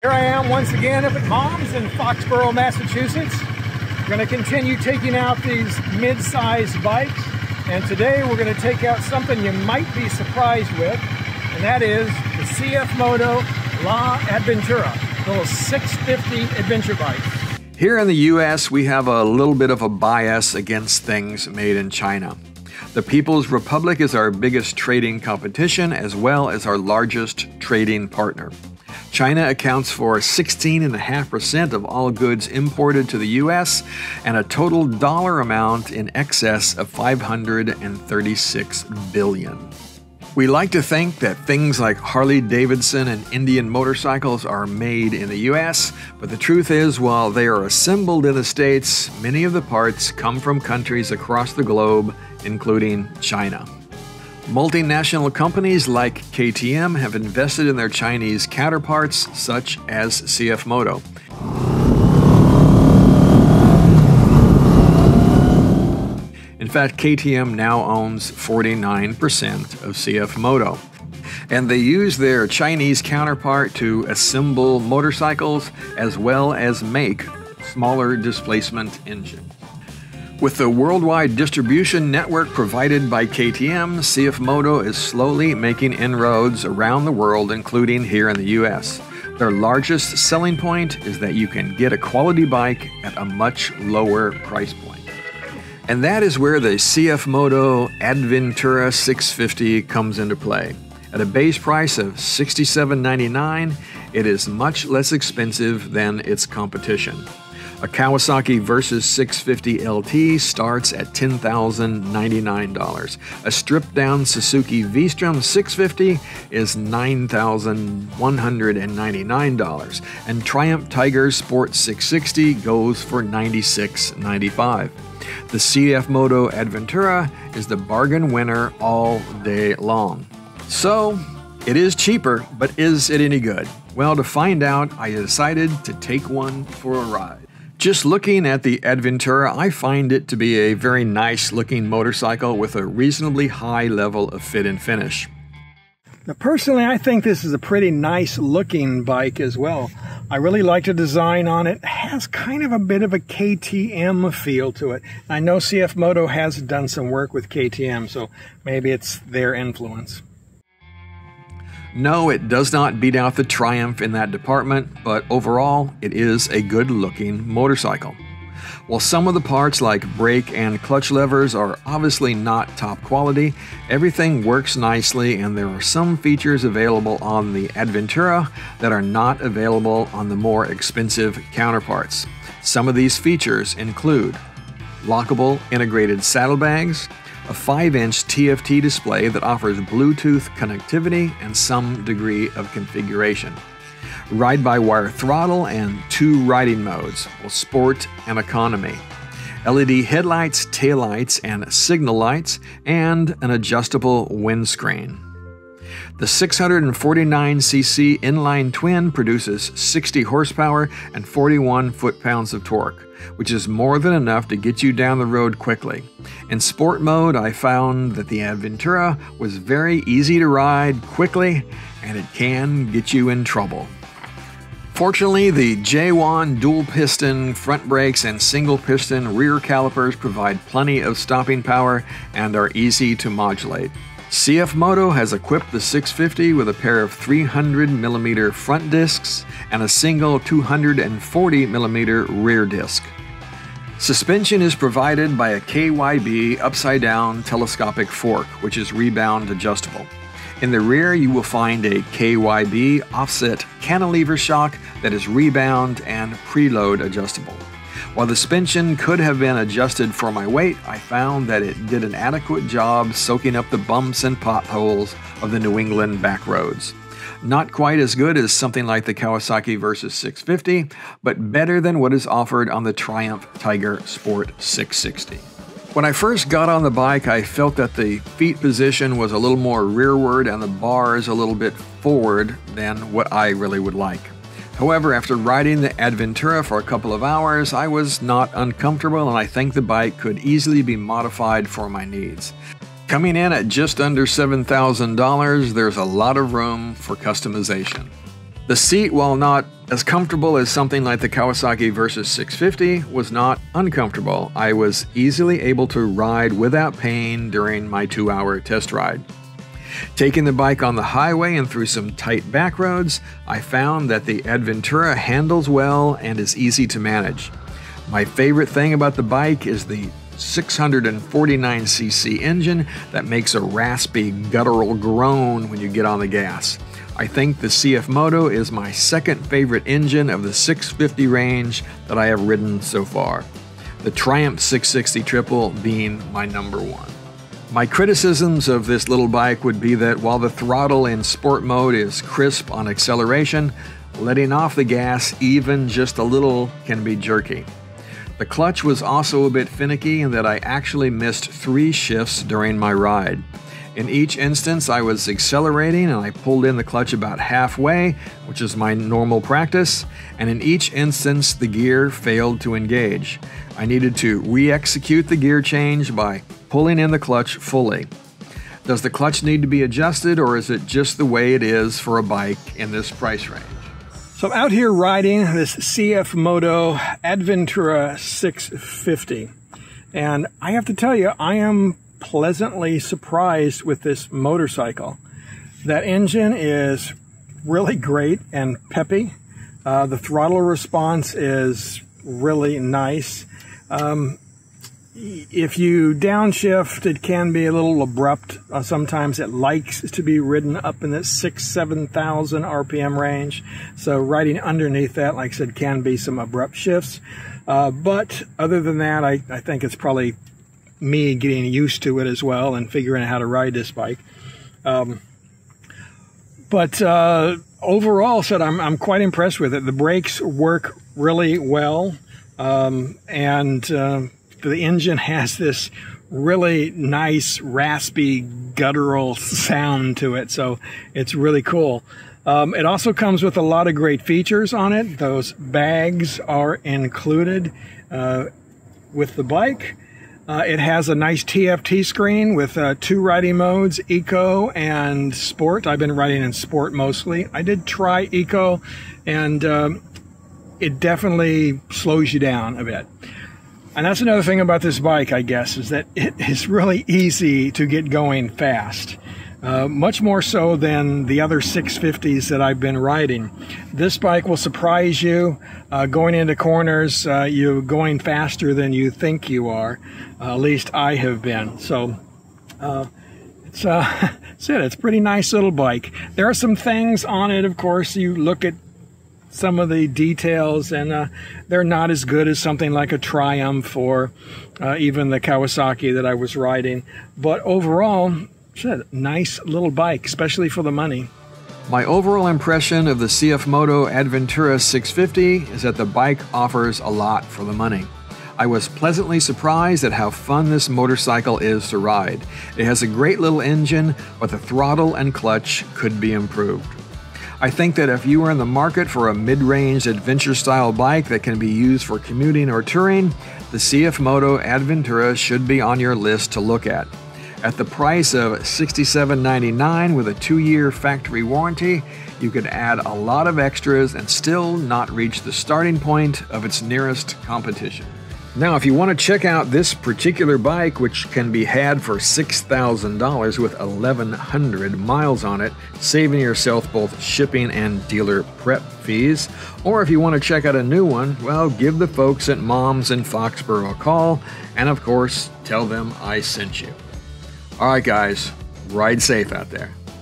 Here I am once again up at Mom's in Foxborough, Massachusetts. We're going to continue taking out these mid-sized bikes, and today we're going to take out something you might be surprised with, and that is the CFMOTO Adventura, little 650 adventure bike. Here in the US, we have a little bit of a bias against things made in China. The People's Republic is our biggest trading competition as well as our largest trading partner. China accounts for 16.5% of all goods imported to the U.S. and a total dollar amount in excess of $536 billion. We like to think that things like Harley-Davidson and Indian motorcycles are made in the U.S., but the truth is, while they are assembled in the States, many of the parts come from countries across the globe, including China. Multinational companies like KTM have invested in their Chinese counterparts, such as CFMOTO. In fact, KTM now owns 49% of CFMOTO. And they use their Chinese counterpart to assemble motorcycles as well as make smaller displacement engines. With the worldwide distribution network provided by KTM, CFMOTO is slowly making inroads around the world, including here in the US. Their largest selling point is that you can get a quality bike at a much lower price point. And that is where the CFMOTO Adventura 650 comes into play. At a base price of $67.99, it is much less expensive than its competition. A Kawasaki Versys 650 LT starts at $10,099. A stripped-down Suzuki V-Strom 650 is $9,199. And Triumph Tiger Sport 660 goes for $96.95. The CFMOTO Adventura is the bargain winner all day long. So, it is cheaper, but is it any good? Well, to find out, I decided to take one for a ride. Just looking at the Adventura, I find it to be a very nice looking motorcycle with a reasonably high level of fit and finish. Now personally, I think this is a pretty nice looking bike as well. I really like the design on it. It has kind of a bit of a KTM feel to it. I know CFMOTO has done some work with KTM, so maybe it's their influence. No, it does not beat out the Triumph in that department, but overall, it is a good-looking motorcycle. While some of the parts like brake and clutch levers are obviously not top quality, everything works nicely and there are some features available on the Adventura that are not available on the more expensive counterparts. Some of these features include lockable integrated saddlebags, a 5-inch TFT display that offers Bluetooth connectivity and some degree of configuration, ride-by-wire throttle and 2 riding modes, sport and economy, LED headlights, taillights, and signal lights, and an adjustable windscreen. The 649cc inline twin produces 60 horsepower and 41 foot-pounds of torque, which is more than enough to get you down the road quickly. In sport mode, I found that the Adventura was very easy to ride quickly, and it can get you in trouble. Fortunately, the J1 dual-piston front brakes and single-piston rear calipers provide plenty of stopping power and are easy to modulate. CFMOTO has equipped the 650 with a pair of 300mm front discs and a single 240mm rear disc. Suspension is provided by a KYB upside-down telescopic fork, which is rebound adjustable. In the rear, you will find a KYB offset cantilever shock that is rebound and preload adjustable. While the suspension could have been adjusted for my weight, I found that it did an adequate job soaking up the bumps and potholes of the New England back roads. Not quite as good as something like the Kawasaki Versys 650, but better than what is offered on the Triumph Tiger Sport 660. When I first got on the bike, I felt that the feet position was a little more rearward and the bars a little bit forward than what I really would like. However, after riding the Adventura for a couple of hours, I was not uncomfortable and I think the bike could easily be modified for my needs. Coming in at just under $7,000, there's a lot of room for customization. The seat, while not As comfortable as something like the Kawasaki Versys 650 was not uncomfortable. I was easily able to ride without pain during my 2-hour test ride. Taking the bike on the highway and through some tight back roads, I found that the Adventura handles well and is easy to manage. My favorite thing about the bike is the 649cc engine that makes a raspy, guttural groan when you get on the gas. I think the CFMOTO is my second favorite engine of the 650 range that I have ridden so far, the Triumph 660 Triple being my number one. My criticisms of this little bike would be that while the throttle in sport mode is crisp on acceleration, letting off the gas even just a little can be jerky. The clutch was also a bit finicky in that I actually missed 3 shifts during my ride. In each instance, I was accelerating and I pulled in the clutch about halfway, which is my normal practice, and in each instance, the gear failed to engage. I needed to re-execute the gear change by pulling in the clutch fully. Does the clutch need to be adjusted, or is it just the way it is for a bike in this price range? So I'm out here riding this CFMOTO Adventura 650, and I have to tell you, I am pleasantly surprised with this motorcycle. That engine is really great and peppy. The throttle response is really nice. If you downshift, it can be a little abrupt. Sometimes it likes to be ridden up in the 6,000–7,000 RPM range. So riding underneath that, like I said, can be some abrupt shifts. But other than that, I think it's probably me getting used to it as well and figuring out how to ride this bike. But overall, I'm quite impressed with it. The brakes work really well, and the engine has this really nice, raspy, guttural sound to it, so it's really cool. It also comes with a lot of great features on it. Those bags are included with the bike. It has a nice TFT screen with 2 riding modes, Eco and Sport. I've been riding in Sport mostly. I did try Eco, and it definitely slows you down a bit. And that's another thing about this bike, I guess, is that it is really easy to get going fast. Much more so than the other 650s that I've been riding. This bike will surprise you. Going into corners, you're going faster than you think you are. At least I have been. So it's a pretty nice little bike. There are some things on it, of course. You look at some of the details, and they're not as good as something like a Triumph or even the Kawasaki that I was riding. But overall, it's a nice little bike, especially for the money. My overall impression of the CFMOTO Adventura 650 is that the bike offers a lot for the money. I was pleasantly surprised at how fun this motorcycle is to ride. It has a great little engine, but the throttle and clutch could be improved. I think that if you are in the market for a mid-range adventure-style bike that can be used for commuting or touring, the CFMOTO Adventura should be on your list to look at. At the price of $67.99 with a 2-year factory warranty, you could add a lot of extras and still not reach the starting point of its nearest competition. Now, if you want to check out this particular bike, which can be had for $6,000 with 1,100 miles on it, saving yourself both shipping and dealer prep fees, or if you want to check out a new one, well, give the folks at Mom's in Foxborough a call, and of course, tell them I sent you. All right, guys, ride safe out there.